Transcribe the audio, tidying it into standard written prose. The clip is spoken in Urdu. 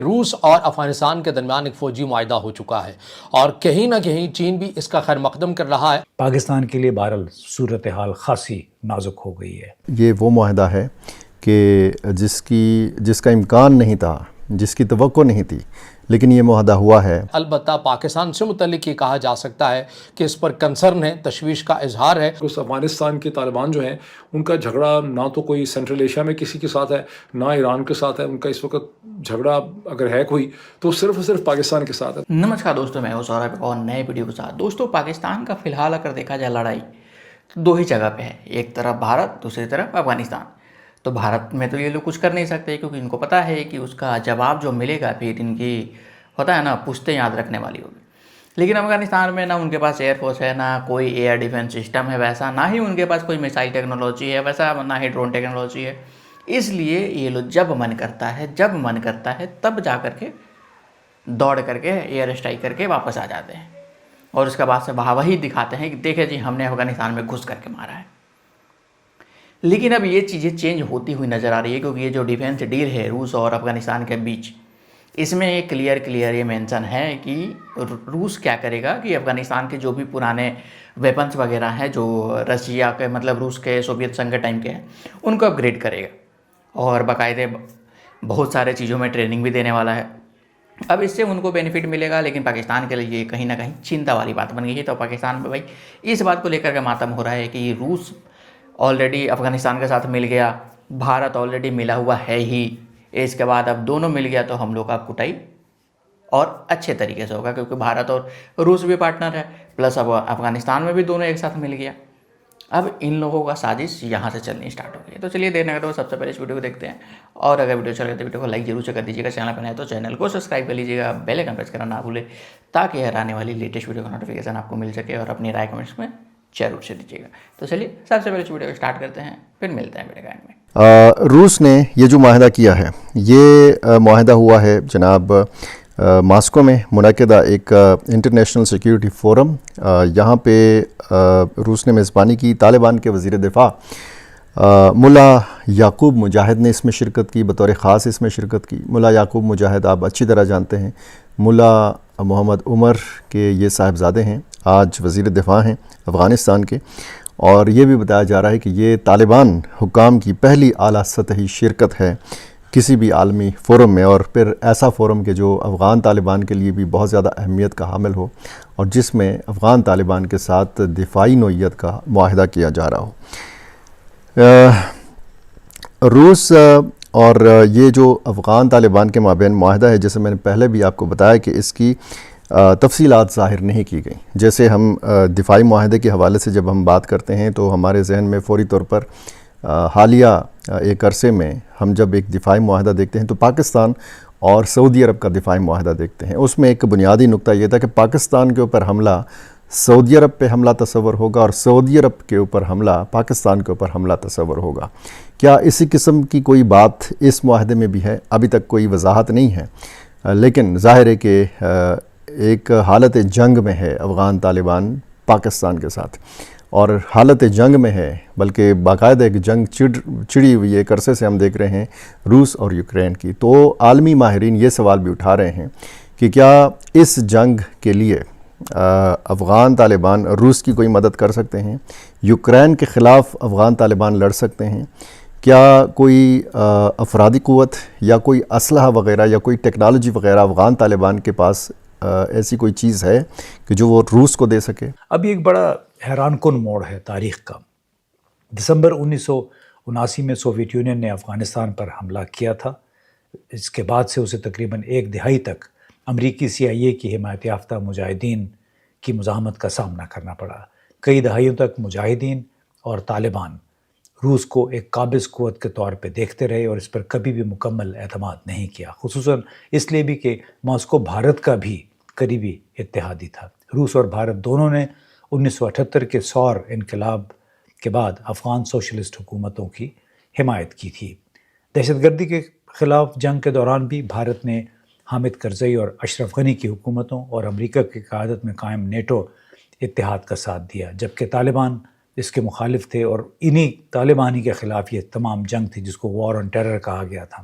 روس اور افغانستان کے درمیان ایک فوجی معاہدہ ہو چکا ہے اور کہیں نہ کہیں چین بھی اس کا خیر مقدم کر رہا ہے۔ پاکستان کے لیے بہرحال صورتحال خاصی نازک ہو گئی ہے۔ یہ وہ معاہدہ ہے کہ جس کا امکان نہیں تھا، جس کی توقع نہیں تھی، لیکن یہ معاہدہ ہوا ہے۔ البتہ پاکستان سے متعلق یہ کہا جا سکتا ہے کہ اس پر کنسرن ہے، تشویش کا اظہار ہے۔ اس افغانستان کے طالبان جو ہیں ان کا جھگڑا نہ تو کوئی سینٹرل ایشیا میں کسی کے ساتھ ہے، نہ ایران کے ساتھ ہے۔ ان کا اس وقت جھگڑا اگر ہے کوئی تو صرف اور صرف پاکستان کے ساتھ ہے۔ نمسکار دوستوں، میں ہوں سوربھ اور نئے ویڈیو کے ساتھ۔ دوستوں، پاکستان کا فی الحال اگر دیکھا جائے لڑائی تو دو ہی جگہ پہ ہے، ایک طرف بھارت، دوسری طرف افغانستان۔ تو بھارت میں تو یہ لوگ کچھ کر نہیں سکتے کیونکہ ان کو پتہ ہے کہ اس کا جواب جو ملے گا پھر ان کی ہوتا ہے نا پشتیں یاد رکھنے والی ہوگی۔ لیکن افغانستان میں نہ ان کے پاس ایئر فورس ہے، نہ کوئی ایئر ڈیفنس سسٹم ہے ویسا، نہ ہی ان کے پاس کوئی میسائل ٹیکنالوجی ہے ویسا، نہ ہی ڈرون ٹیکنالوجی ہے۔ اس لیے یہ لوگ جب من کرتا ہے تب جا کر کے دوڑ کر کے ایئر اسٹرائک کر کے واپس آ جاتے ہیں اور اس کے بعد سے وہی دکھاتے ہیں کہ دیکھیں جی ہم نے افغانستان میں گھس کر کے مارا ہے۔ لیکن اب یہ چیزیں چینج ہوتی ہوئی نظر آ رہی ہے کیونکہ یہ جو ڈیفنس ڈیل ہے روس اور افغانستان کے بیچ، اس میں ایک کلیئر یہ مینشن ہے کہ روس کیا کرے گا کہ افغانستان کے جو بھی پرانے ویپنس وغیرہ ہیں جو رشیا کے مطلب روس کے سوویت سنگھ کے ٹائم کے ہیں ان کو اپ گریڈ کرے گا اور باقاعدہ بہت سارے چیزوں میں ٹریننگ بھی دینے والا ہے۔ اب اس سے ان کو بینیفٹ ملے گا، لیکن پاکستان کے لیے یہ کہیں نہ کہیں چنتا والی بات بن گئی ہے۔ تو پاکستان میں بھائی اس بات کو لے کر کے ماتم ہو رہا ہے کہ روس آلریڈی افغانستان کے ساتھ مل گیا، بھارت آلریڈی ملا ہوا ہے ہی، اس کے بعد اب دونوں مل گیا تو ہم لوگ کا کٹائی اور اچھے طریقے سے ہوگا کیونکہ بھارت اور روس بھی پارٹنر ہے، پلس اب افغانستان میں بھی دونوں ایک ساتھ مل گیا۔ اب ان لوگوں کا سازش یہاں سے چلنی سٹارٹ ہو گئی ہے۔ تو چلیے دیر نہ کرتے ہوئے سب سے پہلے اس ویڈیو کو دیکھتے ہیں، اور اگر ویڈیو چل رہی ہے تو ویڈیو کو لائک ضرور سے کر دیجیے گا، چینل پر نئے تو چینل کو سبسکرائب کر لیجیے گا، بیل آئکن پریس کرنا نہ بھولے تاکہ ہر آنے والی لیٹسٹ ویڈیو کا نوٹیفیکیشن آپ کو مل سکے، اور اپنی رائے کمنٹس میں ضرور سے دیجیے گا۔ تو چلیے سب سے پہلے اس ویڈیو کو اسٹارٹ کرتے ہیں، پھر ملتے ہیں ویڈیو کے اینڈ میں۔ روس نے یہ جو معاہدہ کیا ہے، یہ معاہدہ ہوا ہے جناب ماسکو میں منعقدہ ایک انٹرنیشنل سیکیورٹی فورم، یہاں پہ روس نے میزبانی کی۔ طالبان کے وزیر دفاع ملا یعقوب مجاہد نے اس میں شرکت کی، بطور خاص اس میں شرکت کی۔ ملا یعقوب مجاہد آپ اچھی طرح جانتے ہیں، ملا محمد عمر کے یہ صاحبزادے ہیں، آج وزیر دفاع ہیں افغانستان کے، اور یہ بھی بتایا جا رہا ہے کہ یہ طالبان حکام کی پہلی اعلیٰ سطحی شرکت ہے کسی بھی عالمی فورم میں، اور پھر ایسا فورم کہ جو افغان طالبان کے لیے بھی بہت زیادہ اہمیت کا حامل ہو اور جس میں افغان طالبان کے ساتھ دفاعی نوعیت کا معاہدہ کیا جا رہا ہو۔ روس اور یہ جو افغان طالبان کے مابین معاہدہ ہے، جیسے میں نے پہلے بھی آپ کو بتایا کہ اس کی تفصیلات ظاہر نہیں کی گئیں۔ جیسے ہم دفاعی معاہدے کے حوالے سے جب ہم بات کرتے ہیں تو ہمارے ذہن میں فوری طور پر حالیہ ایک عرصے میں ہم جب ایک دفاعی معاہدہ دیکھتے ہیں تو پاکستان اور سعودی عرب کا دفاعی معاہدہ دیکھتے ہیں۔ اس میں ایک بنیادی نقطہ یہ تھا کہ پاکستان کے اوپر حملہ سعودی عرب پہ حملہ تصور ہوگا اور سعودی عرب کے اوپر حملہ پاکستان کے اوپر حملہ تصور ہوگا۔ کیا اسی قسم کی کوئی بات اس معاہدے میں بھی ہے؟ ابھی تک کوئی وضاحت نہیں ہے، لیکن ظاہر ہے کہ ایک حالت جنگ میں ہے افغان طالبان پاکستان کے ساتھ، اور حالت جنگ میں ہے، بلکہ باقاعدہ ایک جنگ چڑی ہوئی ایک عرصے سے ہم دیکھ رہے ہیں روس اور یوکرین کی۔ تو عالمی ماہرین یہ سوال بھی اٹھا رہے ہیں کہ کیا اس جنگ کے لیے افغان طالبان روس کی کوئی مدد کر سکتے ہیں؟ یوکرین کے خلاف افغان طالبان لڑ سکتے ہیں؟ کیا کوئی افرادی قوت یا کوئی اسلحہ وغیرہ یا کوئی ٹیکنالوجی وغیرہ افغان طالبان کے پاس ایسی کوئی چیز ہے کہ جو وہ روس کو دے سکے؟ اب یہ ایک بڑا حیران کن موڑ ہے تاریخ کا۔ دسمبر 1979 میں سوویت یونین نے افغانستان پر حملہ کیا تھا۔ اس کے بعد سے اسے تقریباً ایک دہائی تک امریکی CIA کی حمایت یافتہ مجاہدین کی مزاحمت کا سامنا کرنا پڑا۔ کئی دہائیوں تک مجاہدین اور طالبان روس کو ایک قابض قوت کے طور پہ دیکھتے رہے اور اس پر کبھی بھی مکمل اعتماد نہیں کیا، خصوصاً اس لیے بھی کہ ماسکو بھارت کا بھی قریبی اتحادی تھا۔ روس اور بھارت دونوں نے 1978 کے سور انقلاب کے بعد افغان سوشلسٹ حکومتوں کی حمایت کی تھی۔ دہشت گردی کے خلاف جنگ کے دوران بھی بھارت نے حامد کرزئی اور اشرف غنی کی حکومتوں اور امریکہ کی قیادت میں قائم نیٹو اتحاد کا ساتھ دیا، جبکہ طالبان اس کے مخالف تھے، اور انہی طالبانی کے خلاف یہ تمام جنگ تھی جس کو وار آن ٹیرر کہا گیا تھا۔